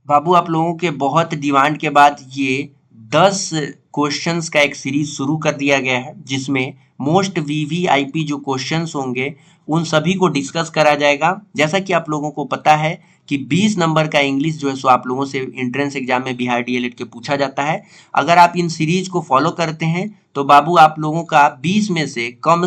बाबू आप लोगों के बहुत डिमांड के बाद ये 10 क्वेश्चंस का एक सीरीज शुरू कर दिया गया है, जिसमें मोस्ट वीवीआईपी जो क्वेश्चंस होंगे उन सभी को डिस्कस करा जाएगा। जैसा कि आप लोगों को पता है कि 20 नंबर का इंग्लिश जो है सो आप लोगों से एंट्रेंस एग्जाम में बिहार डीएलएड के पूछा जाता है। अगर आप इन सीरीज को फॉलो करते हैं तो बाबू आप लोगों का 20 में से कम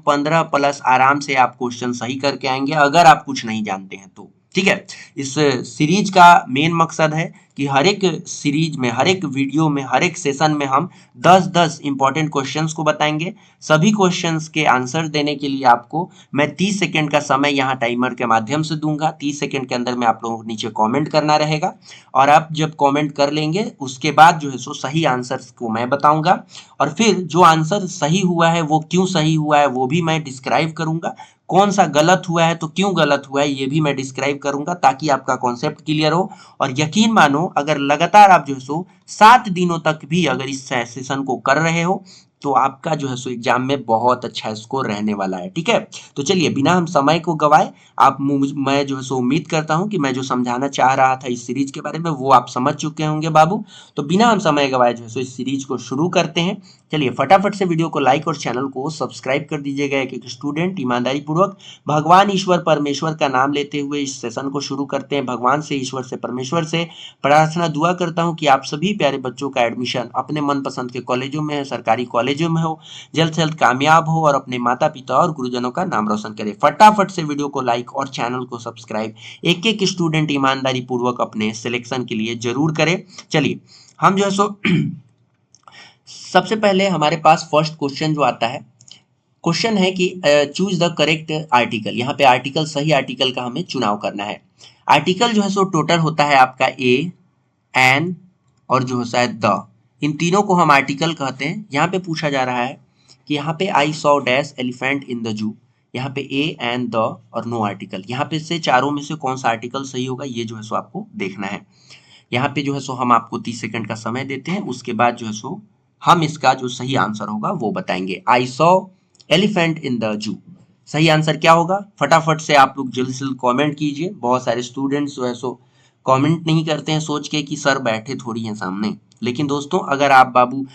15 प्लस आराम से आप क्वेश्चन सही करके आएंगे, अगर आप कुछ नहीं जानते हैं तो। ठीक है, इस सीरीज का मेन मकसद है कि हर एक सीरीज में, हर एक वीडियो में, हर एक सेशन में हम 10-10 इंपॉर्टेंट क्वेश्चंस को बताएंगे। सभी क्वेश्चंस के आंसर देने के लिए आपको मैं 30 सेकंड का समय यहाँ टाइमर के माध्यम से दूंगा। 30 सेकंड के अंदर में आप लोगों को नीचे कमेंट करना रहेगा, और आप जब कमेंट कर लेंगे उसके बाद जो है सो सही आंसर को मैं बताऊंगा, और फिर जो आंसर सही हुआ है वो क्यों सही हुआ है वो भी मैं डिस्क्राइब करूंगा। कौन सा गलत हुआ है तो क्यों गलत हुआ है ये भी मैं डिस्क्राइब करूंगा, ताकि आपका कॉन्सेप्ट क्लियर हो। और यकीन मानो, अगर लगातार आप जो है सो 7 दिनों तक भी अगर इस सेशन को कर रहे हो तो आपका जो है सो एग्जाम में बहुत अच्छा स्कोर रहने वाला है। ठीक है, तो चलिए बिना हम समय को गवाए, मैं जो है सो उम्मीद करता हूं कि मैं जो समझाना चाह रहा था इस सीरीज के बारे में वो आप समझ चुके होंगे बाबू। तो बिना हम समय गवाए जो है सो इस सीरीज को शुरू करते हैं। चलिए फटाफट से वीडियो को लाइक और चैनल को सब्सक्राइब कर दीजिएगा। एक स्टूडेंट ईमानदारी पूर्वक भगवान ईश्वर परमेश्वर का नाम लेते हुए इस सेशन को शुरू करते हैं। भगवान से, ईश्वर से, परमेश्वर से प्रार्थना दुआ करता हूं कि आप सभी प्यारे बच्चों का एडमिशन अपने मनपसंद के कॉलेजों में, सरकारी कॉलेजों में हो, जल्द से जल्द कामयाब हो और अपने माता पिता और गुरुजनों का नाम रोशन करे। फटाफट से वीडियो को लाइक और चैनल को सब्सक्राइब एक एक स्टूडेंट ईमानदारी पूर्वक अपने सिलेक्शन के लिए जरूर करे। चलिए हम जो है सो सबसे पहले हमारे पास फर्स्ट क्वेश्चन जो आता है, क्वेश्चन है कि चूज द करेक्ट आर्टिकल। यहाँ पे आर्टिकल, सही आर्टिकल का हमें चुनाव करना है। आर्टिकल जो है सो टोटल होता है आपका ए, एन और जो है द, इन तीनों को हम आर्टिकल कहते हैं। यहाँ पे पूछा जा रहा है कि यहाँ पे I saw dash elephant in the zoo, यहाँ पे ए, एन, द और नो आर्टिकल। यहाँ पे से चारों में से कौन सा आर्टिकल सही होगा ये जो है सो आपको देखना है। यहाँ पे जो है सो हम आपको 30 सेकंड का समय देते हैं, उसके बाद जो है सो हम इसका जो सही आंसर होगा वो बताएंगे। I saw elephant in the zoo, सही आंसर क्या होगा? फटाफट से आप लोग जल्द से जल्द कमेंट कीजिए। बहुत सारे स्टूडेंट्स जो है सो कमेंट नहीं करते हैं, सोच के कि सर बैठे थोड़ी हैं सामने। लेकिन दोस्तों अगर आप बाबू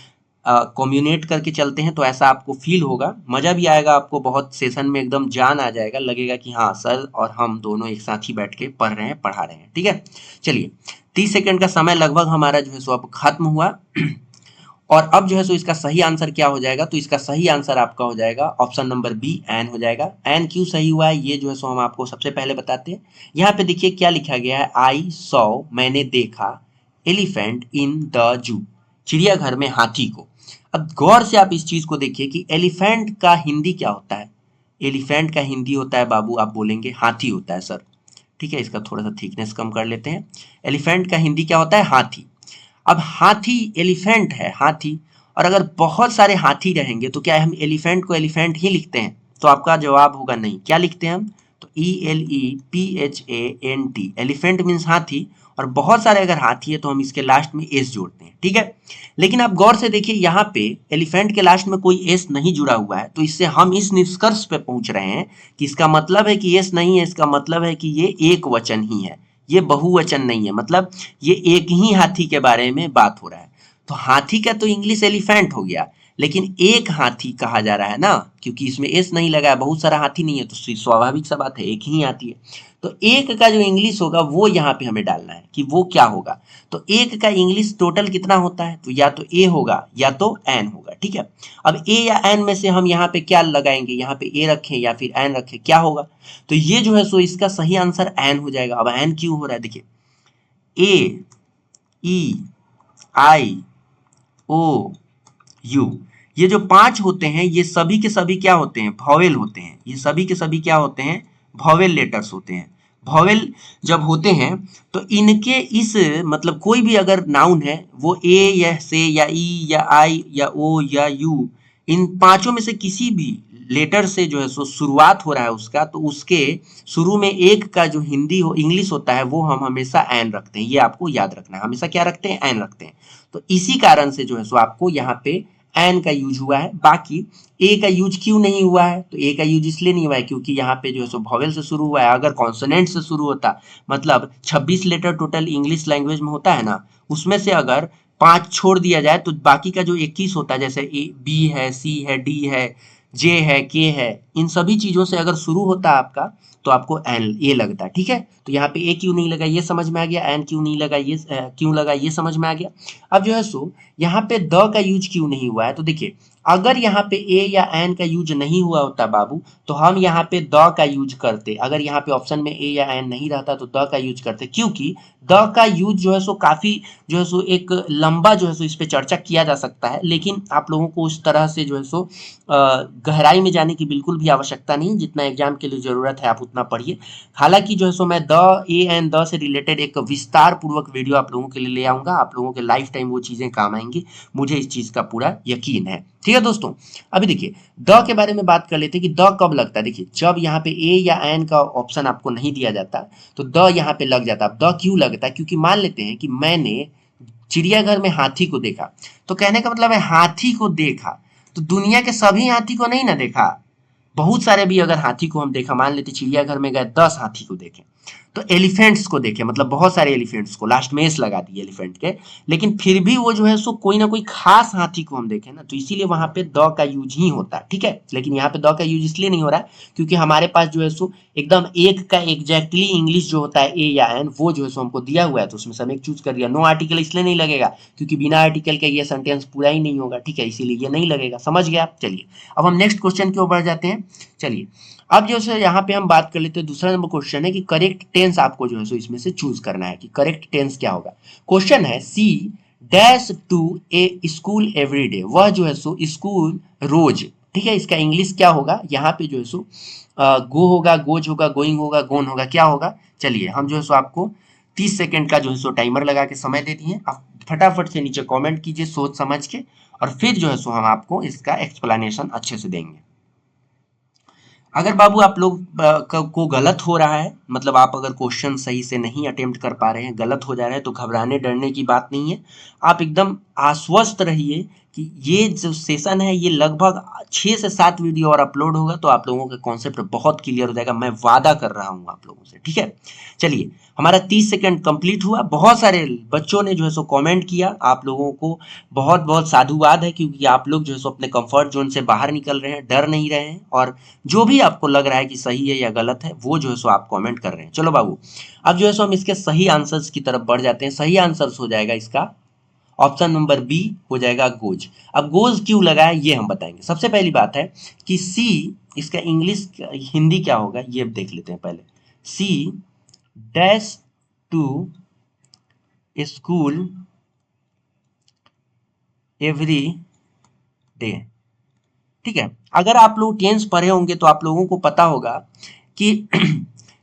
कम्युनिकेट करके चलते हैं तो ऐसा आपको फील होगा, मजा भी आएगा आपको, बहुत सेशन में एकदम जान आ जाएगा, लगेगा कि हाँ सर और हम दोनों एक साथ ही बैठ के पढ़ रहे हैं, पढ़ा रहे हैं। ठीक है, चलिए 30 सेकंड का समय लगभग हमारा जो है सो अब खत्म हुआ। और अब जो है सो इसका सही आंसर क्या हो जाएगा? तो इसका सही आंसर आपका हो जाएगा ऑप्शन नंबर बी, एन हो जाएगा। एन क्यों सही हुआ है ये जो है सो हम आपको सबसे पहले बताते हैं। यहाँ पे देखिए क्या लिखा गया है, आई सॉ, मैंने देखा, एलिफेंट इन द जू, चिड़ियाघर में हाथी को। अब गौर से आप इस चीज को देखिए कि एलिफेंट का हिंदी क्या होता है। एलिफेंट का हिंदी होता है बाबू, आप बोलेंगे हाथी होता है सर। ठीक है, इसका थोड़ा सा थिकनेस कम कर लेते हैं। एलिफेंट का हिंदी क्या होता है? हाथी। अब हाथी एलिफेंट है, हाथी, और अगर बहुत सारे हाथी रहेंगे तो क्या हम एलिफेंट को एलिफेंट ही लिखते हैं? तो आपका जवाब होगा नहीं। क्या लिखते हैं हम? तो ELEPHANT, एलिफेंट मीन्स हाथी, और बहुत सारे अगर हाथी है तो हम इसके लास्ट में एस जोड़ते हैं। ठीक है, लेकिन आप गौर से देखिए यहाँ पे एलिफेंट के लास्ट में कोई एस नहीं जुड़ा हुआ है, तो इससे हम इस निष्कर्ष पे पहुंच रहे हैं कि इसका मतलब है कि एस नहीं है, इसका मतलब है कि ये एक वचन ही है, ये बहुवचन नहीं है, मतलब ये एक ही हाथी के बारे में बात हो रहा है। तो हाथी का तो इंग्लिश एलिफेंट हो गया, लेकिन एक हाथी कहा जा रहा है ना, क्योंकि इसमें एस नहीं लगा है, बहुत सारा हाथी नहीं है, तो स्वाभाविक सा बात है एक ही हाथी है। तो एक का जो इंग्लिश होगा वो यहाँ पे हमें डालना है कि वो क्या होगा। तो एक का इंग्लिश टोटल कितना होता है? तो या तो ए होगा या तो एन होगा। ठीक है, अब ए या एन में से हम यहाँ पे क्या लगाएंगे? यहाँ पे ए रखें या फिर एन रखें, क्या होगा? तो ये जो है सो इसका सही आंसर एन हो जाएगा। अब एन क्यों हो रहा है? देखिए, ए, ई, आई, ओ, यू, ये जो 5 होते हैं ये सभी के सभी क्या होते हैं? वॉवेल होते हैं। ये सभी के सभी क्या होते हैं? वॉवेल लेटर्स होते हैं। वॉवेल जब होते हैं तो इनके इस मतलब कोई भी अगर नाउन है वो ए या से या ई या आई या ओ या यू, इन पांचों में से किसी भी लेटर से जो है सो शुरुआत हो रहा है उसका, तो उसके शुरू में एक का जो हिंदी हो, इंग्लिश होता है, वो हम हमेशा एन रखते हैं। ये आपको याद रखना है, हमेशा क्या रखते हैं? एन रखते हैं। तो इसी कारण से जो है सो आपको यहाँ पे एन का यूज हुआ है, बाकी ए का यूज क्यों नहीं हुआ है? तो ए का यूज इसलिए नहीं हुआ है क्योंकि यहाँ पे जो है सो वॉवेल से शुरू हुआ है। अगर कॉन्सोनेंट से शुरू होता, मतलब 26 लेटर टोटल इंग्लिश लैंग्वेज में होता है ना, उसमें से अगर 5 छोड़ दिया जाए तो बाकी का जो 21 होता है, जैसे ए बी है, सी है, डी है, जे है, के है, इन सभी चीजों से अगर शुरू होता आपका तो आपको एन ए लगता है। ठीक है, तो यहाँ पे ए क्यों नहीं लगा ये समझ में आ गया, एन क्यों नहीं लगा ये क्यों लगा ये समझ में आ गया। अब जो है सो यहाँ पे द का यूज क्यों नहीं हुआ है? तो देखिए, अगर यहाँ पे ए या एन का यूज नहीं हुआ होता बाबू, तो हम यहाँ पे द का यूज करते। अगर यहाँ पे ऑप्शन में ए या एन नहीं रहता तो द का यूज करते, क्योंकि द का यूज जो है सो काफी जो है सो एक लंबा जो है सो इस पे चर्चा किया जा सकता है, लेकिन आप लोगों को उस तरह से जो है सो गहराई में जाने की बिल्कुल भी आवश्यकता नहीं, जितना एग्जाम के लिए जरूरत है आप उतना पढ़िए। हालांकि जो है सो मैं द ए एंड द से रिलेटेड एक विस्तार पूर्वक वीडियो आप लोगों के लिए ले आऊंगा, आप लोगों के लाइफ टाइम वो चीजें काम आएंगी, मुझे इस चीज का पूरा यकीन है। ठीक है दोस्तों, अभी देखिए द के बारे में बात कर लेते हैं कि द कब लगता है। देखिए, जब यहाँ पे ए या एन का ऑप्शन आपको नहीं दिया जाता तो द यहाँ पे लग जाता। अब द क्यों लगता है? क्योंकि मान लेते हैं कि मैंने चिड़ियाघर में हाथी को देखा, तो कहने का मतलब है हाथी को देखा, तो दुनिया के सभी हाथी को नहीं ना देखा, बहुत सारे भी अगर हाथी को हम देखा, मान लेते चिड़ियाघर में गए 10 हाथी को देखे, तो एलिफेंट्स को देखे, मतलब बहुत सारे एलिफेंट्स को, लास्ट में एस लगा दिए एलिफेंट के, लेकिन फिर भी वो जो है सो कोई ना कोई खास हाथी को हम देखे ना, तो इसीलिए वहां पे द का यूज ही होता है। ठीक है, लेकिन यहाँ पे द का यूज इसलिए नहीं हो रहा है क्योंकि हमारे पास जो है सो एकदम एक का एग्जैक्टली इंग्लिश जो होता है ए या एन, वो जो है सो हमको दिया हुआ है, तो उसमें से हम एक चूज कर दिया। नो आर्टिकल इसलिए नहीं लगेगा क्योंकि बिना आर्टिकल के ये सेंटेंस पूरा ही नहीं होगा। ठीक है, इसीलिए ये नहीं लगेगा, समझ गया आप। चलिए अब हम नेक्स्ट क्वेश्चन की ओर बढ़ जाते हैं। चलिए अब जो है यहाँ पे हम बात कर लेते हैं, दूसरा नंबर क्वेश्चन है कि करेक्ट टेंस आपको जो है सो इसमें से चूज करना है कि करेक्ट टेंस क्या होगा। क्वेश्चन है she dash to a school every day, वह जो है सो स्कूल रोज। ठीक है, इसका इंग्लिश क्या होगा? यहाँ पे जो है सो गो होगा, गोज होगा, गोइंग होगा, गोन होगा, क्या होगा? चलिए हम जो है सो आपको 30 सेकेंड का जो है सो टाइमर लगा के समय दे दिए, आप फटाफट से नीचे कॉमेंट कीजिए सोच समझ के, और फिर जो है सो हम आपको इसका एक्सप्लेनेशन अच्छे से देंगे। अगर बाबू आप लोग को गलत हो रहा है, मतलब आप अगर क्वेश्चन सही से नहीं अटेम्प्ट कर पा रहे हैं, गलत हो जा रहे हैं, तो घबराने डरने की बात नहीं है। आप एकदम आश्वस्त रहिए कि ये जो सेशन है ये लगभग 6 से 7 वीडियो और अपलोड होगा, तो आप लोगों का कॉन्सेप्ट बहुत क्लियर हो जाएगा, मैं वादा कर रहा हूँ आप लोगों से। ठीक है, चलिए हमारा 30 सेकंड कंप्लीट हुआ। बहुत सारे बच्चों ने जो है सो कमेंट किया, आप लोगों को बहुत बहुत साधुवाद है, क्योंकि आप लोग जो है सो अपने कंफर्ट जोन से बाहर निकल रहे हैं, डर नहीं रहे हैं, और जो भी आपको लग रहा है कि सही है या गलत है वो जो है सो आप कमेंट कर रहे हैं। चलो बाबू, अब जो है सो हम इसके सही आंसर्स की तरफ बढ़ जाते हैं। सही आंसर्स हो जाएगा इसका ऑप्शन नंबर बी, हो जाएगा गोज। अब गोज क्यों लगा है ये हम बताएंगे। सबसे पहली बात है कि सी, इसका इंग्लिश हिंदी क्या होगा ये देख लेते हैं पहले। She dash to school every day. ठीक है, अगर आप लोग टेंस पढ़े होंगे तो आप लोगों को पता होगा कि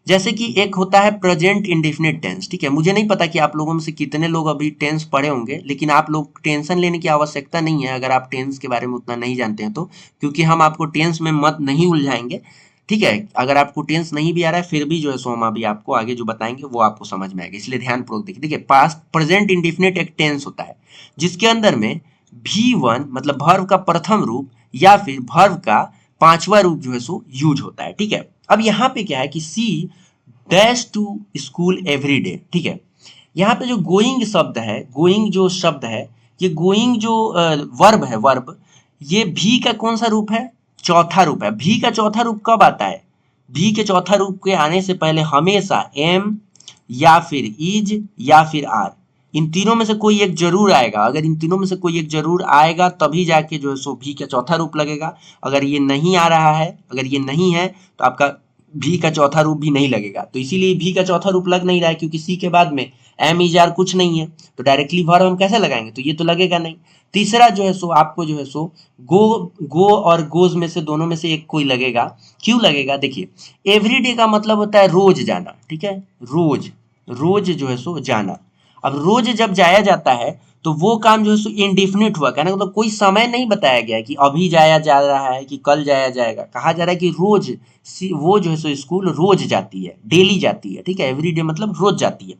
जैसे कि एक होता है प्रेजेंट इंडेफिनिट टेंस। ठीक है, मुझे नहीं पता कि आप लोगों में से कितने लोग अभी टेंस पढ़े होंगे, लेकिन आप लोग टेंशन लेने की आवश्यकता नहीं है अगर आप टेंस के बारे में उतना नहीं जानते हैं तो, क्योंकि हम आपको टेंस में मत नहीं उलझाएंगे। ठीक है, अगर आपको टेंस नहीं भी आ रहा है फिर भी जो है सो हम अभी आपको आगे जो बताएंगे वो आपको समझ में आएगा, इसलिए ध्यानपूर्वक देखिए। देखिए, पास्ट प्रेजेंट इंडेफिनिट एक टेंस होता है जिसके अंदर में V1 मतलब वर्ब का प्रथम रूप या फिर वर्ब का पांचवा रूप जो है सो यूज होता है। ठीक है, अब यहाँ पे क्या है कि she dash to school every day. ठीक है, यहाँ पे जो गोइंग शब्द है, गोइंग जो शब्द है, ये गोइंग जो वर्ब है, वर्ब, ये भी का कौन सा रूप है? चौथा रूप है। भी का चौथा रूप कब आता है? भी के चौथा रूप के आने से पहले हमेशा एम या फिर इज या फिर आर, इन तीनों में से कोई एक जरूर आएगा। अगर इन तीनों में से कोई एक जरूर आएगा तभी जाके जो है सो भी का चौथा रूप लगेगा। अगर ये नहीं आ रहा है, अगर ये नहीं है, तो आपका भी का चौथा रूप भी नहीं लगेगा। तो इसीलिए भी का चौथा रूप लग नहीं रहा है क्योंकि सी के बाद में एम इज आर कुछ नहीं है, तो डायरेक्टली वर्ब हम कैसे लगाएंगे? तो ये तो लगेगा नहीं। तीसरा जो है सो आपको जो है सो गो और गोज में से दोनों में से एक कोई लगेगा। क्यों लगेगा? देखिए, एवरीडे का मतलब होता है रोज जाना। ठीक है, रोज, रोज जो है सो जाना। अब रोज जब जाया जाता है तो वो काम जो है सो इंडेफिनिट हुआ, कहने का मतलब कोई समय नहीं बताया गया कि अभी जाया जा रहा है कि कल जाया जाएगा। कहा जा रहा है कि रोज वो जो है सो स्कूल रोज जाती है, डेली जाती है। ठीक है, एवरीडे मतलब रोज जाती है।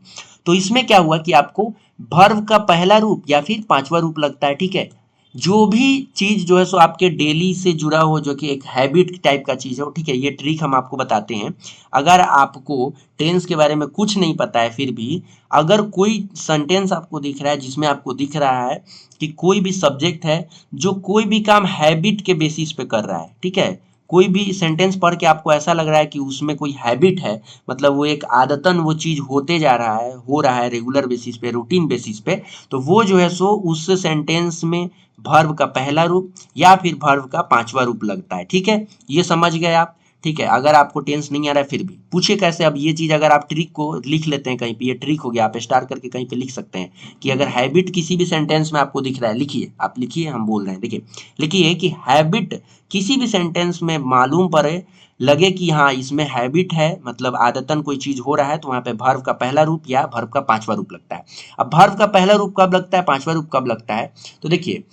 तो इसमें क्या हुआ कि आपको वर्ब का पहला रूप या फिर पांचवा रूप लगता है। ठीक है, जो भी चीज जो है सो आपके डेली से जुड़ा हो, जो कि एक हैबिट टाइप का चीज हो, ठीक है, ये ट्रिक हम आपको बताते हैं। अगर आपको टेंस के बारे में कुछ नहीं पता है, फिर भी अगर कोई सेंटेंस आपको दिख रहा है जिसमें आपको दिख रहा है कि कोई भी सब्जेक्ट है जो कोई भी काम हैबिट के बेसिस पे कर रहा है, ठीक है, कोई भी सेंटेंस पढ़ के आपको ऐसा लग रहा है कि उसमें कोई हैबिट है, मतलब वो एक आदतन वो चीज होते जा रहा है, हो रहा है रेगुलर बेसिस पे, रूटीन बेसिस पे, तो वो जो है सो उस सेंटेंस में वर्ब का पहला रूप या फिर वर्ब का पांचवा रूप लगता है। ठीक है, ये समझ गए आप। ठीक है, अगर आपको टेंस नहीं आ रहा है फिर भी पूछे कैसे। अब ये चीज अगर आप ट्रिक को लिख लेते हैं कहीं पे, ये ट्रिक हो गया, आप स्टार करके कहीं पे लिख सकते हैं कि अगर हैबिट किसी भी सेंटेंस में आपको दिख रहा है, लिखिए, आप लिखिए, हम बोल रहे हैं, देखिए, लिखिए कि हैबिट किसी भी सेंटेंस में मालूम पड़े, लगे कि हाँ इसमें हैबिट है, मतलब आदतन कोई चीज हो रहा है, तो वहां पे वर्ब का पहला रूप या वर्ब का पांचवा रूप लगता है। अब वर्ब का पहला रूप कब लगता है, पांचवा रूप कब लगता है, तो देखिए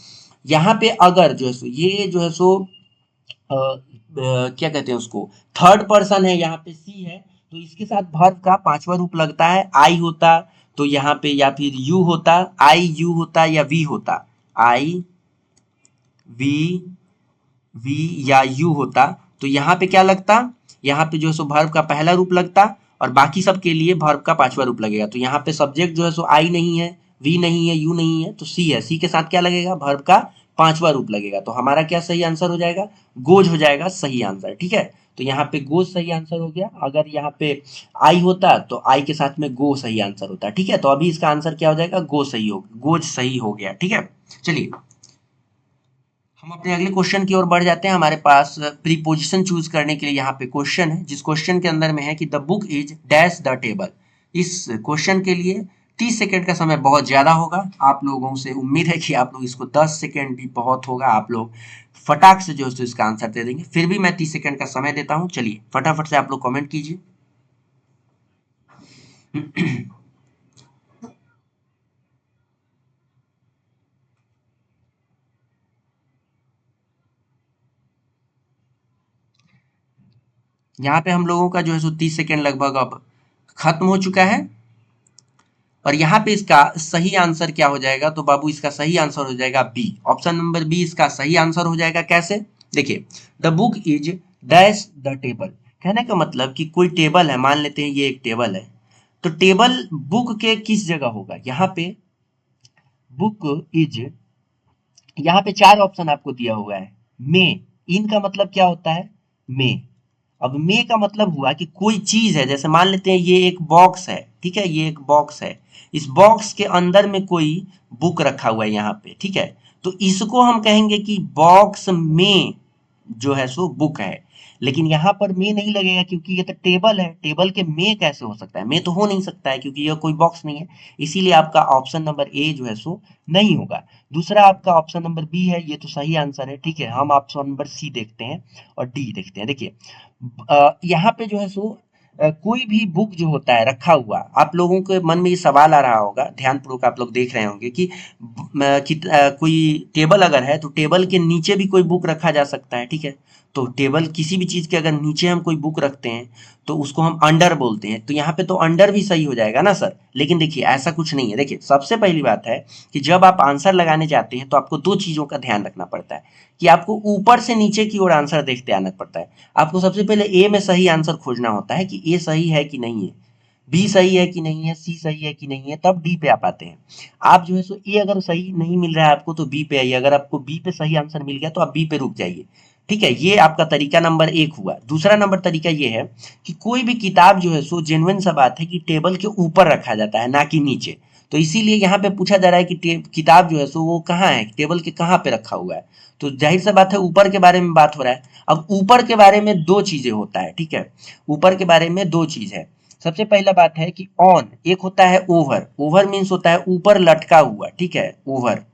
यहाँ पे अगर जो है सो ये जो है सो क्या कहते हैं उसको, थर्ड पर्सन है, यहाँ पे सी है, तो इसके साथ वर्ब का पांचवा रूप लगता है। आई होता तो यहाँ पे या फिर यू होता, आई यू होता या वी होता, आई वी वी या यू होता, तो यहाँ पे क्या लगता, यहाँ पे जो है सो वर्ब का पहला रूप लगता और बाकी सब के लिए वर्ब का पांचवा रूप लगेगा। तो यहाँ पे सब्जेक्ट जो है सो आई नहीं है, वी नहीं है, यू नहीं है, तो सी है, सी के साथ क्या लगेगा, वर्ब का पांचवा रूप लगेगा। तो हमारा क्या सही आंसर हो जाएगा, गोज हो जाएगा सही आंसर। ठीक है, तो यहाँ पे गोज सही आंसर हो गया। अगर यहाँ पे आई होता तो आई के साथ में गो सही आंसर होता। ठीक है, तो अभी इसका आंसर क्या हो जाएगा, गो सही हो, गोज सही हो गया। ठीक है, चलिए हम अपने अगले क्वेश्चन की ओर बढ़ जाते हैं। हमारे पास प्रीपोजिशन चूज करने के लिए यहाँ पे क्वेश्चन है, जिस क्वेश्चन के अंदर में है कि the book is dash the table. इस क्वेश्चन के लिए 30 सेकंड का समय बहुत ज्यादा होगा। आप लोगों से उम्मीद है कि आप लोग इसको 10 सेकंड भी बहुत होगा, आप लोग फटाक से जो है इसका आंसर दे देंगे। फिर भी मैं 30 सेकंड का समय देता हूँ, चलिए फटाफट से आप लोग कमेंट कीजिए। यहाँ पे हम लोगों का जो है 30 सेकंड लगभग अब खत्म हो चुका है। और यहाँ पे इसका सही आंसर क्या हो जाएगा, तो बाबू इसका सही आंसर हो जाएगा बी, ऑप्शन नंबर बी इसका सही आंसर हो जाएगा। कैसे, देखिए, the book is dash the table, कहने का मतलब कि कोई टेबल है, मान लेते हैं ये एक टेबल है, तो टेबल बुक के किस जगह होगा, यहाँ पे बुक इज, यहाँ पे चार ऑप्शन आपको दिया हुआ है। मे, इन का मतलब क्या होता है, मे। अब मे का मतलब हुआ कि कोई चीज है, जैसे मान लेते हैं ये एक बॉक्स है, ठीक है, ये एक बॉक्स है, इस बॉक्स के अंदर में कोई बुक रखा हुआ है यहाँ पे, ठीक है, तो इसको हम कहेंगे कि बॉक्स में जो है सो बुक है। लेकिन यहाँ पर में नहीं लगेगा क्योंकि ये तो टेबल है, टेबल के में कैसे हो सकता है, में तो हो नहीं सकता है क्योंकि यह कोई बॉक्स नहीं है। इसीलिए आपका ऑप्शन नंबर ए जो है सो नहीं होगा। दूसरा आपका ऑप्शन नंबर बी है, ये तो सही आंसर है। ठीक है, हम ऑप्शन नंबर सी देखते हैं और डी देखते हैं। देखिए यहाँ पे जो है सो कोई भी बुक जो होता है रखा हुआ, आप लोगों के मन में ये सवाल आ रहा होगा, ध्यानपूर्वक आप लोग देख रहे होंगे कि कोई टेबल अगर है तो टेबल के नीचे भी कोई बुक रखा जा सकता है। ठीक है, तो टेबल किसी भी चीज के अगर नीचे हम कोई बुक रखते हैं तो उसको हम अंडर बोलते हैं, तो यहाँ पे तो अंडर भी सही हो जाएगा ना सर। लेकिन देखिए ऐसा कुछ नहीं है। देखिए सबसे पहली बात है कि जब आप आंसर लगाने जाते हैं तो आपको दो चीजों का ध्यान रखना पड़ता है कि आपको ऊपर से नीचे की ओर आंसर देखते आना पड़ता है। आपको सबसे पहले ए में सही आंसर खोजना होता है कि ए सही है कि नहीं है, बी सही है कि नहीं है, सी सही है कि नहीं है, तब डी पे आप आते हैं। आप जो है सो ए अगर सही नहीं मिल रहा है आपको तो बी पे आइए, अगर आपको बी पे सही आंसर मिल गया तो आप बी पे रुक जाइए। ठीक है, ये आपका तरीका नंबर एक हुआ। दूसरा नंबर तरीका ये है कि कोई भी किताब जो है सो जेन्युइन सा बात है कि टेबल के ऊपर रखा जाता है ना कि नीचे। तो इसीलिए यहाँ पे पूछा जा रहा है कि किताब जो है सो वो कहाँ है, टेबल के कहाँ पे रखा हुआ है, तो जाहिर सा बात है ऊपर के बारे में बात हो रहा है। अब ऊपर के बारे में दो चीजें होता है, ठीक है, ऊपर के बारे में दो चीज है। सबसे पहला बात है कि ऑन, एक होता है ओवर, ओवर मीन्स होता है ऊपर लटका हुआ, ठीक है, ओवर।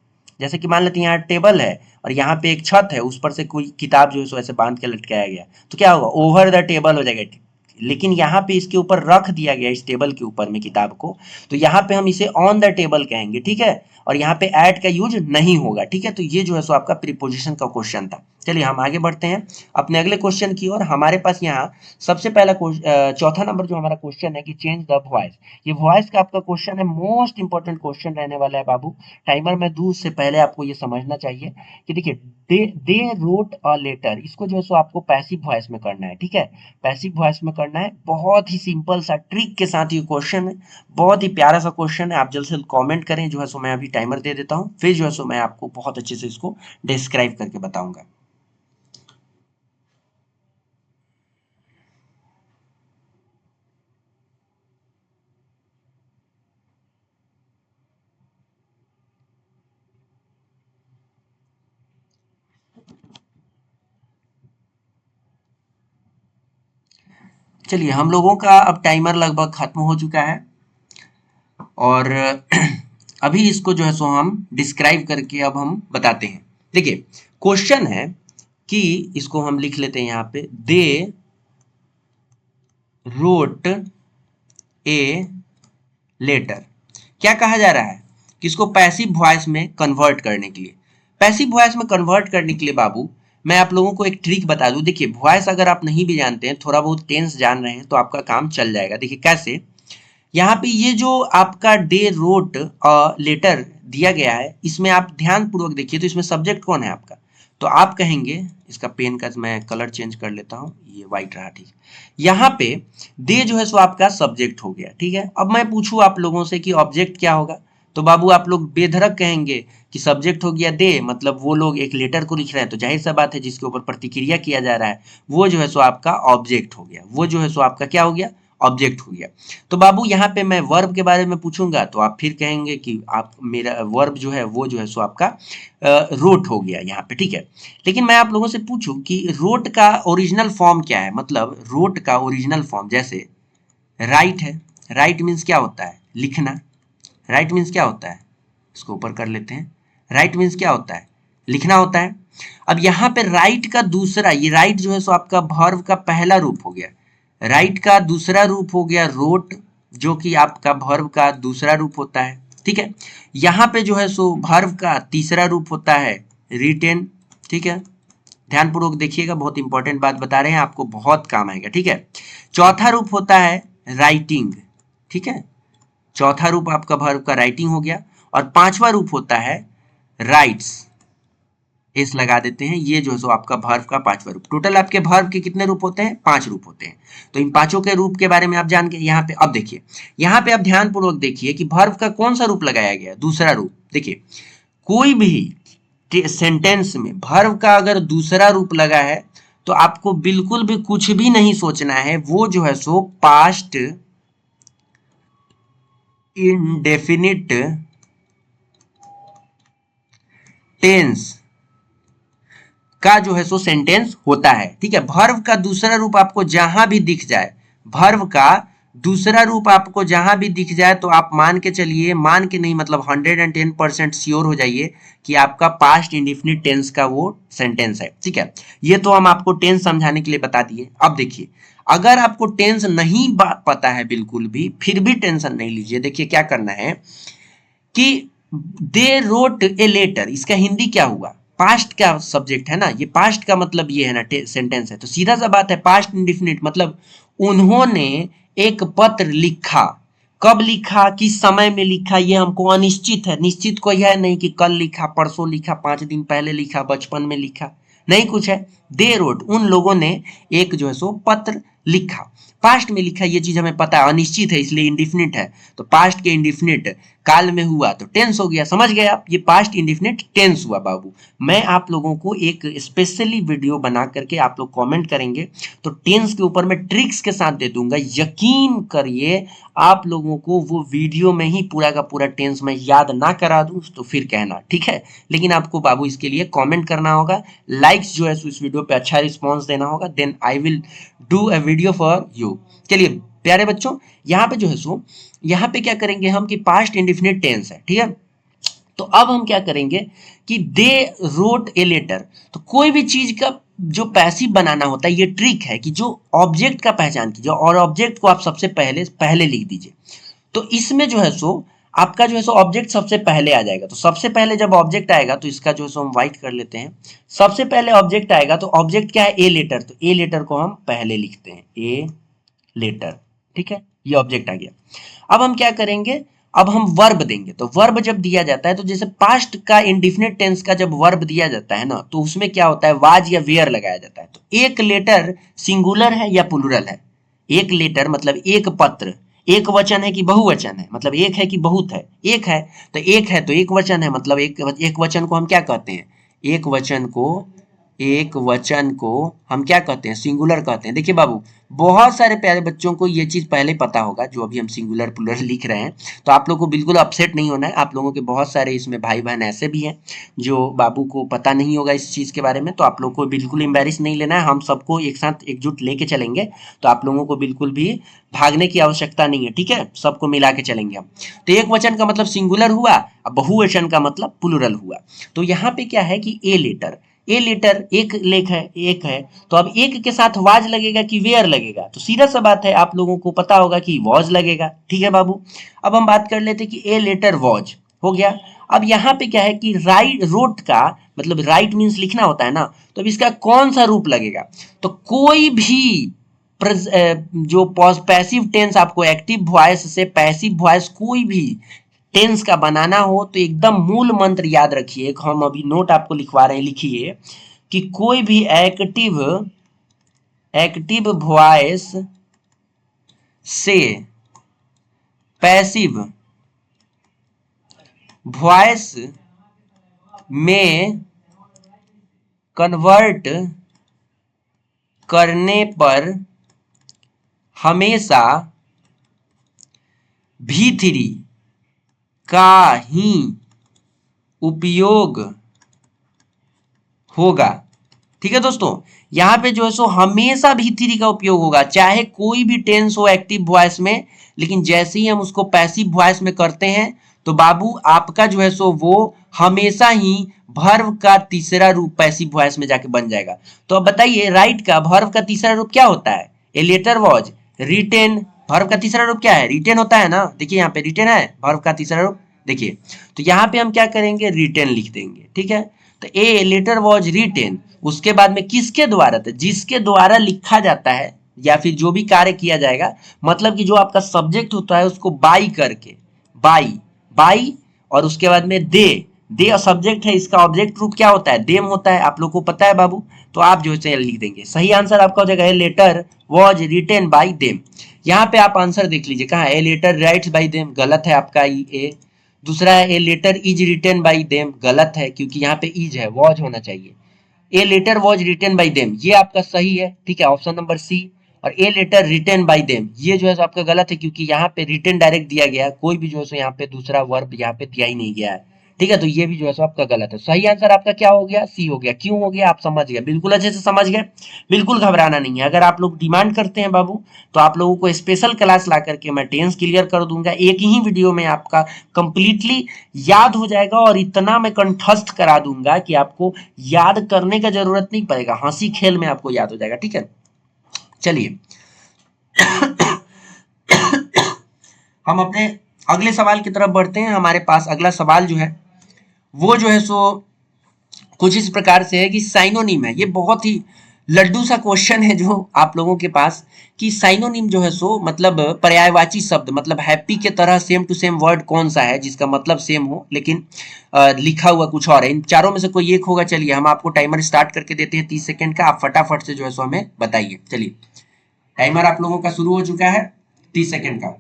जैसे कि मान लेते हैं यहाँ टेबल है और यहाँ पे एक छत है, उस पर से कोई किताब जो है सो ऐसे बांध के लटकाया गया, तो क्या होगा, ओवर द टेबल हो जाएगा। लेकिन यहाँ पे इसके ऊपर रख दिया गया इस टेबल के ऊपर में किताब को, तो यहाँ पे हम इसे ऑन द टेबल कहेंगे। ठीक है, और यहाँ पे एट का यूज नहीं होगा। ठीक है, तो ये जो है सो आपका प्रीपोजिशन का क्वेश्चन था। चलिए चलिए हम आगे बढ़ते हैं अपने अगले क्वेश्चन की ओर। हमारे पास यहाँ सबसे पहला चौथा नंबर जो हमारा क्वेश्चन है कि चेंज द वॉइस। ये वॉइस का आपका क्वेश्चन है, मोस्ट इंपॉर्टेंट क्वेश्चन रहने वाला है बाबू। टाइमर में दूर से पहले आपको ये समझना चाहिए कि देखिए दे रोट अ लेटर, इसको जो है सो आपको पैसिव वॉइस में करना है, ठीक है, पैसिव वॉइस में करना है। बहुत ही सिंपल सा ट्रिक के साथ ये क्वेश्चन है, बहुत ही प्यारा सा क्वेश्चन है। आप जल्द से जल्द कमेंट करें, जो है सो मैं अभी टाइमर दे देता हूँ, फिर जो है सो मैं आपको बहुत अच्छे से इसको डिस्क्राइब करके बताऊंगा। चलिए हम लोगों का अब टाइमर लगभग खत्म हो चुका है और अभी इसको जो है सो हम डिस्क्राइब करके अब हम बताते हैं। देखिए क्वेश्चन है कि इसको हम लिख लेते हैं यहाँ पे, दे रोट ए लेटर। क्या कहा जा रहा है कि इसको पैसिव वॉइस में कन्वर्ट करने के लिए, पैसिव वॉइस में कन्वर्ट करने के लिए बाबू मैं आप लोगों को एक ट्रिक बता दूं। देखिए वॉइस अगर आप नहीं भी जानते हैं, थोड़ा बहुत टेंस जान रहे हैं तो आपका काम चल जाएगा। देखिए कैसे, यहाँ पे ये जो आपका डे रोट लेटर दिया गया है, इसमें आप ध्यान पूर्वक देखिए तो इसमें सब्जेक्ट कौन है आपका, तो आप कहेंगे, इसका पेन का मैं कलर चेंज कर लेता हूँ, ये व्हाइट रहा, ठीक। यहाँ पे दे जो है सो आपका सब्जेक्ट हो गया, ठीक है। अब मैं पूछूं आप लोगों से कि ऑब्जेक्ट क्या होगा, तो बाबू आप लोग बेधड़क कहेंगे कि सब्जेक्ट हो गया दे, मतलब वो लोग एक लेटर को लिख रहे हैं, तो जाहिर सा बात है जिसके ऊपर प्रतिक्रिया किया जा रहा है वो जो है सो आपका ऑब्जेक्ट हो गया, वो जो है सो आपका क्या हो गया, ऑब्जेक्ट हो गया। तो बाबू यहाँ पे मैं वर्ब के बारे में पूछूंगा तो आप फिर कहेंगे कि आप मेरा वर्ब जो है वो जो है सो आपका रोट हो गया यहाँ पे, ठीक है। लेकिन मैं आप लोगों से पूछूं कि रोट का ओरिजिनल फॉर्म क्या है, मतलब रोट का ओरिजिनल फॉर्म जैसे राइट है, राइट मीन्स क्या होता है, लिखना, राइट मीन्स क्या होता है, इसको ऊपर कर लेते हैं, राइट मीन्स क्या होता है, लिखना होता है। अब यहाँ पे राइट का दूसरा, ये राइट जो है सो आपका वर्ब का पहला रूप हो गया, राइट का दूसरा रूप हो गया रोट, जो कि आपका वर्ब का दूसरा रूप होता है, ठीक है। यहाँ पे जो है सो वर्ब का तीसरा रूप होता है रिटेन, ठीक है। ध्यानपूर्वक देखिएगा, बहुत इंपॉर्टेंट बात बता रहे हैं, आपको बहुत काम आएगा, ठीक है। चौथा रूप होता है राइटिंग, ठीक है, चौथा रूप आपका वर्ब का राइटिंग हो गया। और पांचवा रूप होता है राइट्स, एस लगा देते हैं, ये जो है सो आपका वर्ब का पांचवा रूप। टोटल आपके वर्ब के कितने रूप होते हैं, 5 रूप होते हैं। तो इन पांचों के रूप के बारे में आप जान के यहाँ पे अब देखिए, यहाँ पे आप ध्यान पूर्वक देखिए कि वर्ब का कौन सा रूप लगाया गया, दूसरा रूप। देखिए कोई भी सेंटेंस में वर्ब का अगर दूसरा रूप लगा है तो आपको बिल्कुल भी कुछ भी नहीं सोचना है, वो जो है सो पास्ट इंडेफिनिट टेंस का जो है सो सेंटेंस होता है, ठीक है। वर्ब का दूसरा रूप आपको जहां भी दिख जाए, वर्ब का दूसरा रूप आपको जहां भी दिख जाए तो आप मान के चलिए, मान के नहीं मतलब 110% श्योर हो जाइए कि आपका पास्ट इंडिफिनिट टेंस का वो सेंटेंस है, ठीक है। ये तो हम आपको टेंस समझाने के लिए बता दिए। अब देखिए अगर आपको टेंस नहीं पता है बिल्कुल भी, फिर भी टेंशन नहीं लीजिए। देखिए क्या करना है कि दे रोट ए लेटर, इसका हिंदी क्या हुआ, पास्ट का सब्जेक्ट है ना, ये पास्ट का मतलब ये है ना, सेंटेंस है, तो सीधा सा बात है पास्ट इंडिफिनिट मतलब उन्होंने एक पत्र लिखा। कब लिखा, किस समय में लिखा, ये हमको अनिश्चित है, निश्चित कोई है नहीं कि कल लिखा, परसों लिखा, 5 दिन पहले लिखा, बचपन में लिखा, नहीं कुछ है। दे रोट, उन लोगों ने एक जो है सो पत्र लिखा, पास्ट में लिखा, ये चीज हमें पता है, अनिश्चित है इसलिए इंडिफिनिट है, तो पास्ट के इंडिफिनिट काल में हुआ तो टेंस हो गया, समझ गए आप, ये पास्ट इंडिफिनिट टेंस हुआ बाबू। मैं आप लोगों को एक स्पेशली वीडियो बना करके आप लोग कमेंट करेंगे तो टेंस के ऊपर मैं ट्रिक्स के साथ दे दूंगा, यकीन करिए आप लोगों को वो वीडियो में ही पूरा का पूरा टेंस मैं याद ना करा दूं तो फिर कहना, ठीक है। लेकिन आपको बाबू इसके लिए कमेंट करना होगा, लाइक्स जो है इस वीडियो पे अच्छा रिस्पॉन्स देना होगा, then I will do a video for you. चलिए प्यारे बच्चों, यहाँ पे जो है सो यहाँ पे क्या करेंगे हम कि पास्ट इंडिफिनिट टेंस है, ठीक है। तो अब हम क्या करेंगे कि दे रोट ए लेटर, तो कोई भी चीज का जो पैसिव बनाना होता है, ये ट्रिक है कि जो ऑब्जेक्ट का पहचान कीजिए और ऑब्जेक्ट को आप सबसे पहले पहले लिख दीजिए। तो इसमें जो है सो आपका जो है सो ऑब्जेक्ट सबसे पहले आ जाएगा। तो सबसे पहले जब ऑब्जेक्ट आएगा तो इसका जो है सो हम व्हाइट कर लेते हैं। सबसे पहले ऑब्जेक्ट आएगा तो ऑब्जेक्ट क्या है, ए लेटर, तो ए लेटर को हम पहले लिखते हैं, ए लेटर, ठीक है, ये ऑब्जेक्ट आ गया। अब हम क्या करेंगे, अब हम वर्ब देंगे। तो वर्ब जब दिया जाता है तो जैसे पास्ट का इंडिफिनिट टेंस का जब वर्ब दिया जाता है ना, तो उसमें क्या होता है, वाज या वेयर लगाया जाता है। तो एक लेटर सिंगुलर है या प्लूरल है, एक लेटर मतलब एक पत्र, एक वचन है कि बहुवचन है, मतलब एक है कि बहुत है, एक है तो एक है तो एक वचन है, मतलब एक वचन को हम क्या कहते हैं, एक वचन को, एक वचन को हम क्या कहते हैं, सिंगुलर कहते हैं। देखिए बाबू, बहुत सारे प्यारे बच्चों को ये चीज पहले पता होगा, जो अभी हम सिंगुलर प्लूरल लिख रहे हैं। तो आप लोग को बिल्कुल अपसेट नहीं होना है, आप लोगों के बहुत सारे इसमें भाई बहन ऐसे भी हैं जो बाबू को पता नहीं होगा इस चीज के बारे में। तो आप लोग को बिल्कुल एम्बेरस नहीं लेना है, हम सबको एक साथ एकजुट लेके चलेंगे। तो आप लोगों को बिल्कुल भी भागने की आवश्यकता नहीं है, ठीक है, सबको मिला के चलेंगे हम। तो एक वचन का मतलब सिंगुलर हुआ, अब बहुवचन का मतलब प्लूरल हुआ। तो यहाँ पे क्या है कि ए लेटर, ए लेटर एक लेख है, एक है, तो अब एक के साथ वाज लगेगा कि वेयर लगेगा, तो सीधा सा बात है, आप लोगों को पता होगा कि वॉज लगेगा, ठीक है बाबू। अब हम बात कर लेते कि ए लेटर वॉज हो गया। अब यहाँ पे क्या है कि राइट, रोट का मतलब राइट मीन्स लिखना होता है ना, तो अब इसका कौन सा रूप लगेगा, तो कोई भी जो पैसिव टेंस आपको एक्टिव वॉइस से पैसिव वॉइस कोई भी टेंस का बनाना हो तो एकदम मूल मंत्र याद रखिए, एक हम अभी नोट आपको लिखवा रहे हैं, लिखिए कि कोई भी एक्टिव एक्टिव वॉइस से पैसिव वॉइस में कन्वर्ट करने पर हमेशा भी3 का ही उपयोग होगा, ठीक है दोस्तों। यहाँ पे जो है सो हमेशा भी3 का उपयोग होगा, चाहे कोई भी टेंस हो एक्टिव वॉइस में, लेकिन जैसे ही हम उसको पैसिव वॉइस में करते हैं तो बाबू आपका जो है सो वो हमेशा ही वर्ब का तीसरा रूप पैसिव वॉइस में जाके बन जाएगा। तो अब बताइए, राइट का वर्ब का तीसरा रूप क्या होता है, a letter was written, verb का तीसरा रूप क्या है, रिटेन होता है ना, देखिए यहाँ पे रिटेन है वर्ब का तीसरा रूप, देखिए। तो यहाँ पे हम क्या करेंगे, रिटेन लिख देंगे, ठीक है। तो ए लेटर वॉज रिटेन, उसके बाद में किसके द्वारा, तो जिसके द्वारा लिखा जाता है या फिर जो भी कार्य किया जाएगा, मतलब कि जो आपका सब्जेक्ट होता है उसको बाई करके, बाई बाई, और उसके बाद में दे और सब्जेक्ट है, इसका ऑब्जेक्ट रूप क्या होता है, देम होता है, आप लोग को पता है बाबू। तो आप जो है लिख देंगे, सही आंसर आपका हो जाएगा a letter was written by them. यहाँ पे आप आंसर देख लीजिए, कहाँ a letter writes by them, गलत है आपका ए। दूसरा है a letter is written by them, गलत है क्योंकि यहाँ पे इज है, वॉज होना चाहिए। A letter was written by them, ये आपका सही है, ठीक है, ऑप्शन नंबर सी। और A letter written by them, ये जो है सो आपका गलत है क्योंकि यहाँ पे रिटेन डायरेक्ट दिया गया है, कोई भी जो है सो यहाँ पे दूसरा वर्ब यहाँ पे दिया ही नहीं गया है, ठीक है। तो ये भी जो है सो आपका गलत है। सही आंसर आपका क्या हो गया, सी हो गया। क्यों हो गया, आप समझ गए, बिल्कुल अच्छे से समझ गए, बिल्कुल घबराना नहीं है। अगर आप लोग डिमांड करते हैं बाबू तो आप लोगों को स्पेशल क्लास ला करके मैं टेंस क्लियर कर दूंगा, एक ही वीडियो में आपका कंप्लीटली याद हो जाएगा, और इतना मैं कंठस्थ करा दूंगा कि आपको याद करने का जरूरत नहीं पड़ेगा, हंसी खेल में आपको याद हो जाएगा, ठीक है। चलिए हम अपने अगले सवाल की तरफ बढ़ते हैं। हमारे पास अगला सवाल जो है वो जो है सो कुछ इस प्रकार से है कि साइनोनिम है, ये बहुत ही लड्डू सा क्वेश्चन है जो आप लोगों के पास, कि साइनोनिम जो है सो मतलब पर्यायवाची शब्द, मतलब हैप्पी के तरह सेम टू सेम वर्ड कौन सा है जिसका मतलब सेम हो लेकिन लिखा हुआ कुछ और है। इन चारों में से कोई एक होगा। चलिए हम आपको टाइमर स्टार्ट करके देते हैं 30 सेकंड का, आप फटाफट से जो है सो हमें बताइए। चलिए टाइमर आप लोगों का शुरू हो चुका है 30 सेकंड का।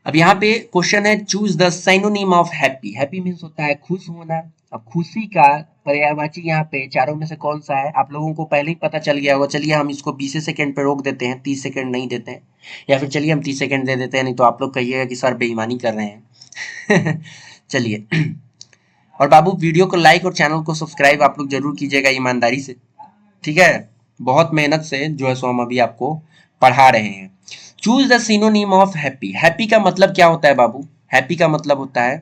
अब यहाँ पे क्वेश्चन है, choose the synonym of happy. Happy means होता है खुश होना। अब खुशी का पर्यायवाची यहाँ पे चारों में से कौन सा है, आप लोगों को पहले ही पता चल गया होगा। चलिए हम इसको 20 सेकंड पे रोक देते हैं, 30 सेकंड नहीं देते हैं, या फिर चलिए हम 30 सेकंड दे देते हैं, नहीं तो आप लोग कहिएगा कि सर बेईमानी कर रहे हैं। चलिए और बाबू वीडियो को लाइक और चैनल को सब्सक्राइब आप लोग जरूर कीजिएगा ईमानदारी से, ठीक है। बहुत मेहनत से जो है सो हम अभी आपको पढ़ा रहे हैं। Choose the synonym of happy. Happy का मतलब क्या होता है बाबू, हैप्पी का मतलब होता है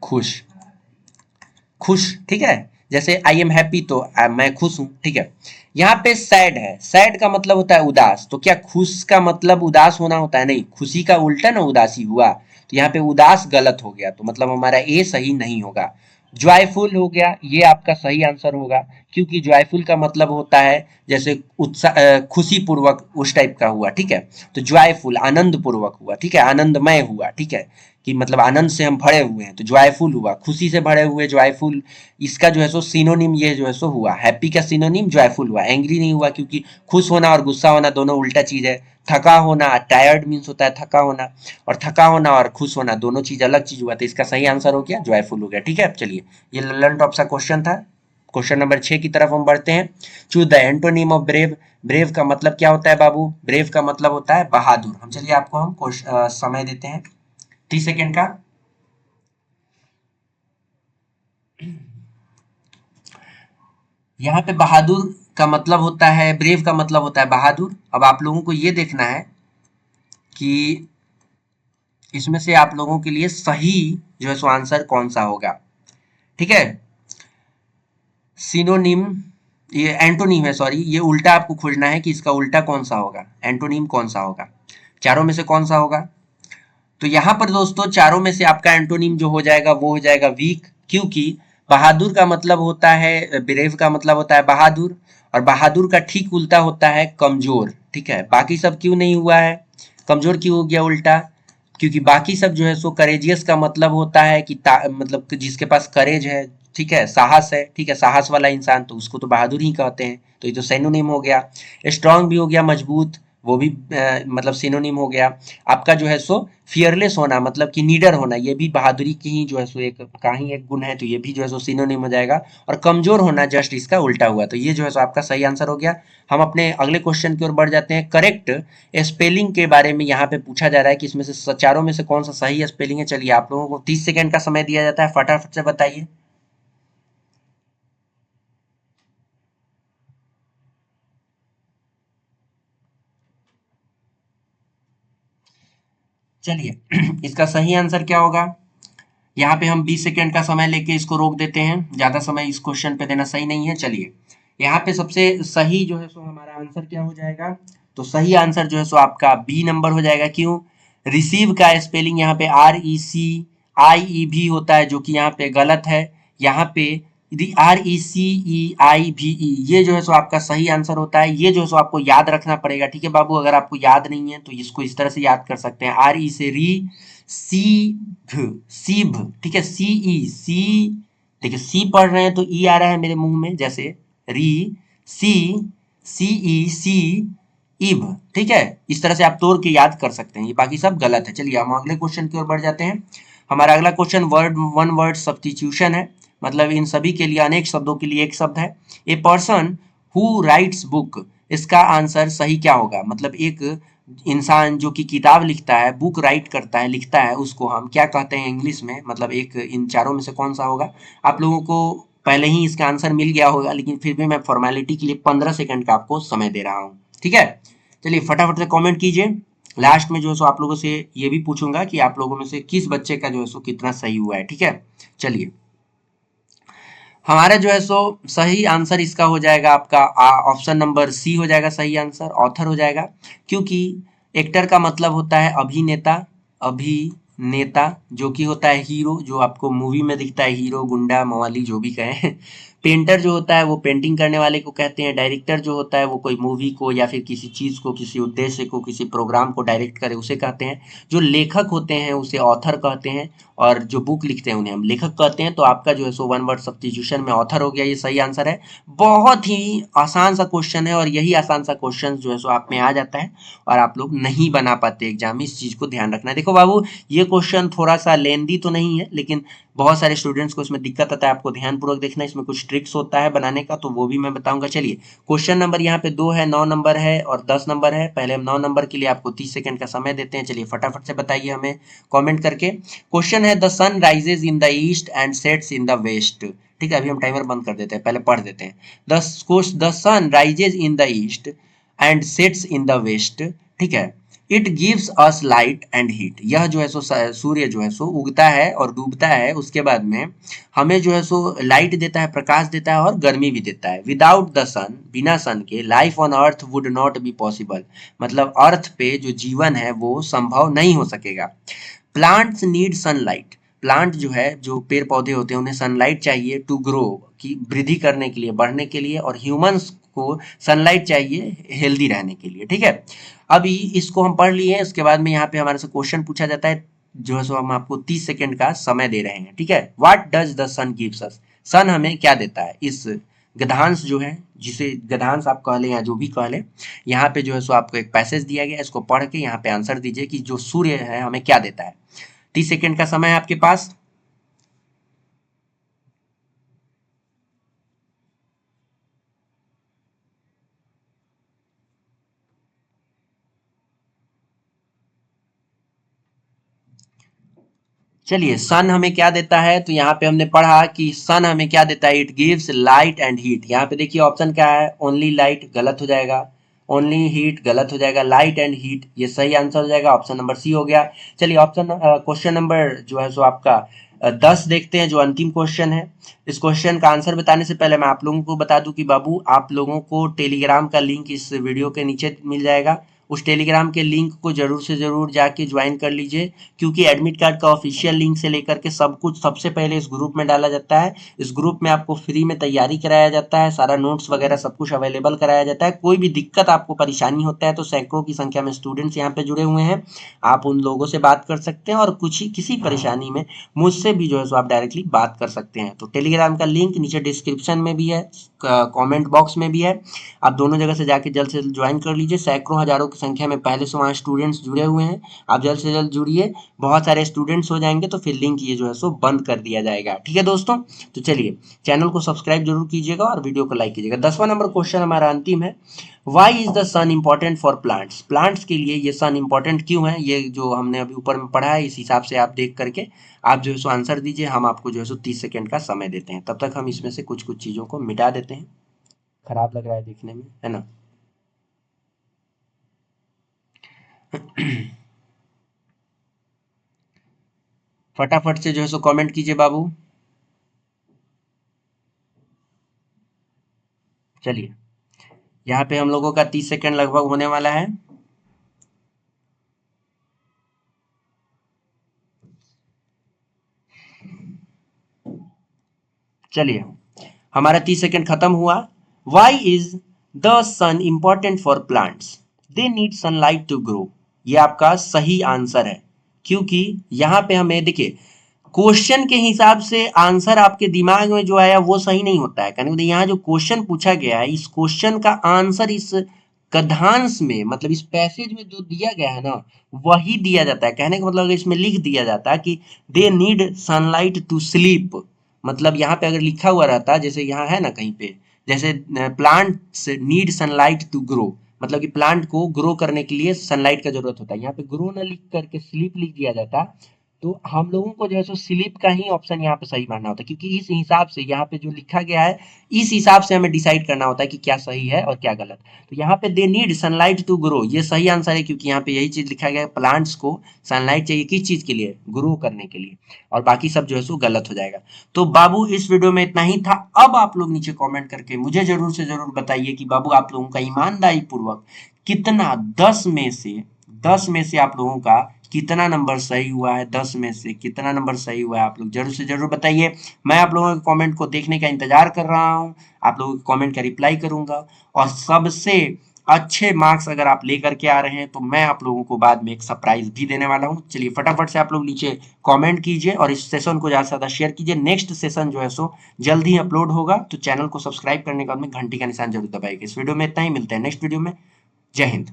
खुश, खुश, ठीक है। जैसे आई एम हैप्पी तो मैं खुश हूं, ठीक है। यहाँ पे सैड है, सैड का मतलब होता है उदास, तो क्या खुश का मतलब उदास होना होता है, नहीं, खुशी का उल्टा ना उदासी हुआ, तो यहाँ पे उदास गलत हो गया, तो मतलब हमारा ए सही नहीं होगा। जॉयफुल हो गया, ये आपका सही आंसर होगा, क्योंकि जॉयफुल का मतलब होता है जैसे उत्साह, खुशी पूर्वक उस टाइप का हुआ, ठीक है। तो जॉयफुल आनंद पूर्वक हुआ, ठीक है, आनंदमय हुआ, ठीक है, कि मतलब आनंद से हम भरे हुए हैं, तो जॉयफुल हुआ, खुशी से भरे हुए जॉयफुल। इसका जो है सो सिनोनिम ये जो है सो हुआ, हैप्पी का सिनोनिम जॉयफुल हुआ, एंग्री नहीं हुआ, क्योंकि खुश होना और गुस्सा होना दोनों उल्टा चीज है। थका होना, टायर्ड मीन्स होता है थका होना, और थका होना और खुश होना दोनों चीज अलग चीज हुआ, तो इसका सही आंसर हो गया जॉयफुल हो गया, ठीक है। चलिए, ये लर्न टॉप सा क्वेश्चन था। क्वेश्चन नंबर 6 की तरफ हम बढ़ते हैं। Choose the antonym of brave. Brave का मतलब क्या होता है बाबू? ब्रेव का मतलब होता है बहादुर। हम चलिए आपको हम समय देते हैं 30 सेकेंड का। यहाँ पे बहादुर का मतलब होता है, ब्रेव का मतलब होता है बहादुर। अब आप लोगों को ये देखना है कि इसमें से आप लोगों के लिए सही जो है सो आंसर कौन सा होगा, ठीक है। सिनोनिम, ये एंटोनिम है, सॉरी, ये उल्टा आपको खोजना है कि इसका उल्टा कौन सा होगा, एंटोनिम कौन सा होगा, चारों में से कौन सा होगा। तो यहाँ पर दोस्तों चारों में से आपका एंटोनिम जो हो जाएगा वो हो जाएगा वीक, क्योंकि बहादुर का मतलब होता है, ब्रेव का मतलब होता है बहादुर, और बहादुर का ठीक उल्टा होता है कमजोर, ठीक है। बाकी सब क्यों नहीं हुआ है, कमजोर क्यों हो गया उल्टा? क्योंकि बाकी सब जो है सो करेजियस का मतलब होता है कि मतलब कि जिसके पास करेज है, ठीक है, साहस है, ठीक है, साहस वाला इंसान, तो उसको तो बहादुर ही कहते हैं, तो ये तो सिनोनिम हो गया। स्ट्रांग भी हो गया, मजबूत, वो भी मतलब सिनोनिम हो गया। आपका जो है सो फियरलेस होना, मतलब कि नीडर होना, ये भी बहादुरी की ही जो है सो एक का ही एक गुण है, तो ये भी जो है सो सिनोनिम हो जाएगा। और कमजोर होना जस्ट इसका उल्टा हुआ, तो ये जो है सो आपका सही आंसर हो गया। हम अपने अगले क्वेश्चन की ओर बढ़ जाते हैं। करेक्ट स्पेलिंग के बारे में यहाँ पे पूछा जा रहा है कि इसमें से चारों में से कौन सा सही स्पेलिंग है। चलिए, आप लोगों को 30 सेकंड का समय दिया जाता है, फटाफट से बताइए। चलिए इसका सही आंसर क्या होगा? यहाँ पे हम 20 सेकंड का समय लेके इसको रोक देते हैं, ज्यादा समय इस क्वेश्चन पे देना सही नहीं है। चलिए, यहाँ पे सबसे सही जो है सो हमारा आंसर क्या हो जाएगा? तो सही आंसर जो है सो आपका बी नंबर हो जाएगा। क्यों? रिसीव का स्पेलिंग यहाँ पे RECIEV होता है, जो कि यहाँ पे गलत है। यहाँ पे RECEIVE ये जो है सो आपका सही आंसर होता है। ये जो है सो आपको याद रखना पड़ेगा, ठीक है बाबू। अगर आपको याद नहीं है तो इसको इस तरह से याद कर सकते हैं, RE से री, सीभ, ठीक है, सी, देखिए सी पढ़ रहे हैं तो ई आ रहा है मेरे मुंह में, जैसे री, सी, सी इब, ठीक है। इस तरह से आप तोड़ के याद कर सकते हैं, ये बाकी सब गलत है। चलिए हम अगले क्वेश्चन की ओर बढ़ जाते हैं। हमारा अगला question word one word substitution है, मतलब इन सभी के लिए, अनेक शब्दों के लिए एक शब्द है। A person who rights book, इसका आंसर सही क्या होगा? मतलब एक इंसान जो कि किताब लिखता है, बुक राइट करता है, लिखता है, उसको हम क्या कहते हैं इंग्लिश में? मतलब एक इन चारों में से कौन सा होगा? आप लोगों को पहले ही इसका आंसर मिल गया होगा, लेकिन फिर भी मैं फॉर्मेलिटी के लिए 15 सेकंड का आपको समय दे रहा हूँ, ठीक है। चलिए फटाफट से कमेंट कीजिए। लास्ट में जो है सो आप लोगों से ये भी पूछूंगा कि आप लोगों में से किस बच्चे का जो है सो कितना सही हुआ है, ठीक है। चलिए, हमारा जो है सो सही आंसर इसका हो जाएगा आपका ऑप्शन नंबर सी हो जाएगा सही आंसर, ऑथर हो जाएगा। क्योंकि एक्टर का मतलब होता है अभिनेता, अभिनेता जो कि होता है हीरो, जो आपको मूवी में दिखता है, हीरो, गुंडा, मवाली, जो भी कहें। पेंटर जो होता है वो पेंटिंग करने वाले को कहते हैं। डायरेक्टर जो होता है वो कोई मूवी को या फिर किसी चीज को, किसी उद्देश्य को, किसी प्रोग्राम को डायरेक्ट करे, उसे कहते हैं। जो लेखक होते हैं उसे ऑथर कहते हैं, और जो बुक लिखते हैं उन्हें हम लेखक कहते हैं। तो आपका जो है सो वन वर्ड सब्स्टिट्यूशन में ऑथर हो गया, ये सही आंसर है। बहुत ही आसान सा क्वेश्चन है, और यही आसान सा क्वेश्चन जो है सो आप में आ जाता है और आप लोग नहीं बना पाते एग्जाम में। इस चीज को ध्यान रखना है। देखो बाबू, ये क्वेश्चन थोड़ा सा लेंदी तो नहीं है, लेकिन बहुत सारे स्टूडेंट्स को इसमें दिक्कत आता है। आपको ध्यानपूर्वक देखना है, इसमें कुछ ट्रिक्स होता है बनाने का, तो वो भी मैं बताऊंगा। चलिए, क्वेश्चन नंबर यहाँ पे 2 है, 9 नंबर है और 10 नंबर है। पहले हम 9 नंबर के लिए आपको 30 सेकंड का समय देते हैं। चलिए फटाफट से बताइए हमें कमेंट करके। क्वेश्चन है, the sun rises in the east and sets in the west. ठीक है, अभी हम टाइमर बंद कर देते हैं, पहले पढ़ देते हैं। The sun rises in the east and sets in the west, ठीक है। It gives us light and heat, यह जो है सो सूर्य जो है सो उगता है और डूबता है, उसके बाद में हमें जो है सो लाइट देता है, प्रकाश देता है और गर्मी भी देता है। विदाउट द सन, बिना सन के life on earth would not be possible, मतलब अर्थ पे जो जीवन है वो संभव नहीं हो सकेगा। Plants need sunlight. प्लांट जो है, जो पेड़ पौधे होते हैं, उन्हें सनलाइट चाहिए टू ग्रो, की वृद्धि करने के लिए, बढ़ने के लिए, और ह्यूमंस को सनलाइट चाहिए हेल्दी रहने के लिए। ठीक है, अभी इसको हम पढ़ लिए हैं। उसके बाद में यहाँ पे हमारे से क्वेश्चन पूछा जाता है, जो है सो हम आपको 30 सेकंड का समय दे रहे हैं। ठीक है, what does the sun gives us. Sun हमें क्या देता है। इस गधांश जो है, जिसे गधांश आप कह लें या जो भी कह लें, यहाँ पे जो है सो आपको एक पैसेज दिया गया है, इसको पढ़ के यहाँ पे आंसर दीजिए कि जो सूर्य है हमें क्या देता है। 30 सेकंड का समय है आपके पास। चलिए, सन हमें क्या देता है, तो यहाँ पे हमने पढ़ा कि सन हमें क्या देता है, it gives light and heat. यहाँ पे देखिए ऑप्शन क्या है, ओनली लाइट गलत हो जाएगा, ओनली हीट गलत हो जाएगा, लाइट एंड हीट ये सही आंसर हो जाएगा, ऑप्शन नंबर सी हो गया। चलिए ऑप्शन क्वेश्चन नंबर जो है सो आपका 10 देखते हैं, जो अंतिम क्वेश्चन है। इस क्वेश्चन का आंसर बताने से पहले मैं आप लोगों को बता दूं कि बाबू, आप लोगों को टेलीग्राम का लिंक इस वीडियो के नीचे मिल जाएगा। उस टेलीग्राम के लिंक को जरूर से जरूर जाके ज्वाइन कर लीजिए, क्योंकि एडमिट कार्ड का ऑफिशियल लिंक से लेकर के सब कुछ सबसे पहले इस ग्रुप में डाला जाता है। इस ग्रुप में आपको फ्री में तैयारी कराया जाता है, सारा नोट्स वगैरह सब कुछ अवेलेबल कराया जाता है। कोई भी दिक्कत आपको परेशानी होता है तो सैकड़ों की संख्या में स्टूडेंट्स यहाँ पे जुड़े हुए हैं, आप उन लोगों से बात कर सकते हैं, और कुछ ही किसी परेशानी में मुझसे भी जो है सो आप डायरेक्टली बात कर सकते हैं। तो टेलीग्राम का लिंक नीचे डिस्क्रिप्शन में भी है, कमेंट बॉक्स में भी है, आप दोनों जगह से जाके जल्द से जल्द ज्वाइन कर लीजिए। सैकड़ों हजारों की संख्या में पहले से वहाँ स्टूडेंट्स जुड़े हुए हैं, आप जल्द से जल्द जुड़िए। बहुत सारे स्टूडेंट्स हो जाएंगे तो फिर लिंक ये जो है सो बंद कर दिया जाएगा। ठीक है दोस्तों, तो चलिए चैनल को सब्सक्राइब जरूर कीजिएगा और वीडियो को लाइक कीजिएगा। 10वां नंबर क्वेश्चन हमारा अंतिम है, why is the sun important for plants. Plants के लिए ये सन इम्पोर्टेंट क्यों है, ये जो हमने अभी ऊपर में पढ़ा है, इस हिसाब से आप देख करके आप जो है सो आंसर दीजिए। हम आपको जो है सो 30 सेकंड का समय देते हैं, तब तक हम इसमें से कुछ कुछ चीजों को मिटा देते हैं, खराब लग रहा है देखने में, है ना। फटाफट से जो है सो कमेंट कीजिए बाबू। चलिए, यहाँ पे हम लोगों का 30 सेकंड लगभग होने वाला है। चलिए, हमारा 30 सेकंड खत्म हुआ। Why is the sun important for plants, they need sunlight to grow. ये आपका सही आंसर है, क्योंकि यहाँ पे हमें देखिए, क्वेश्चन के हिसाब से आंसर आपके दिमाग में जो आया वो सही नहीं होता है। कहने को यहाँ जो क्वेश्चन पूछा गया है, इस क्वेश्चन का आंसर इस गद्यांश में, मतलब इस पैसेज में जो दिया गया है ना, वही दिया जाता है। कहने का मतलब इसमें लिख दिया जाता है कि they need sunlight to sleep, मतलब यहाँ पे अगर लिखा हुआ रहता, जैसे यहाँ है ना कहीं पे, जैसे plants need sunlight to grow, मतलब कि प्लांट को ग्रो करने के लिए सनलाइट का जरूरत होता है, यहाँ पे ग्रो ना लिख करके स्लीप लिख दिया जाता, तो हम लोगों को जो है सो स्लीप का ही ऑप्शन यहाँ पे सही मानना होता है, क्योंकि इस हिसाब से यहाँ पे जो लिखा गया है, इस हिसाब से हमें डिसाइड करना होता है कि क्या सही है और क्या गलत। तो यहाँ पे they need sunlight to grow, ये सही आंसर है, क्योंकि यहाँ पे यही चीज लिखा गया है, प्लांट्स को सनलाइट चाहिए किस चीज के लिए, ग्रो करने के लिए, और बाकी सब जो है सो गलत हो जाएगा। तो बाबू, इस वीडियो में इतना ही था। अब आप लोग नीचे कमेंट करके मुझे जरूर से जरूर बताइए कि बाबू आप लोगों का ईमानदारी पूर्वक कितना, 10 में से आप लोगों का कितना नंबर सही हुआ है, 10 में से कितना नंबर सही हुआ है, आप लोग जरूर से जरूर बताइए। मैं आप लोगों के कमेंट को देखने का इंतजार कर रहा हूँ, आप लोगों के कमेंट का रिप्लाई करूंगा, और सबसे अच्छे मार्क्स अगर आप लेकर के आ रहे हैं तो मैं आप लोगों को बाद में एक सरप्राइज भी देने वाला हूँ। चलिए फटाफट से आप लोग नीचे कमेंट कीजिए और इस सेशन को ज़्यादा से ज़्यादा शेयर कीजिए। नेक्स्ट सेशन जो है सो जल्द ही अपलोड होगा, तो चैनल को सब्सक्राइब करने के बाद में घंटी का निशान जरूर दबाइएगा। इस वीडियो में इतना ही, मिलते हैं नेक्स्ट वीडियो में। जय हिंद।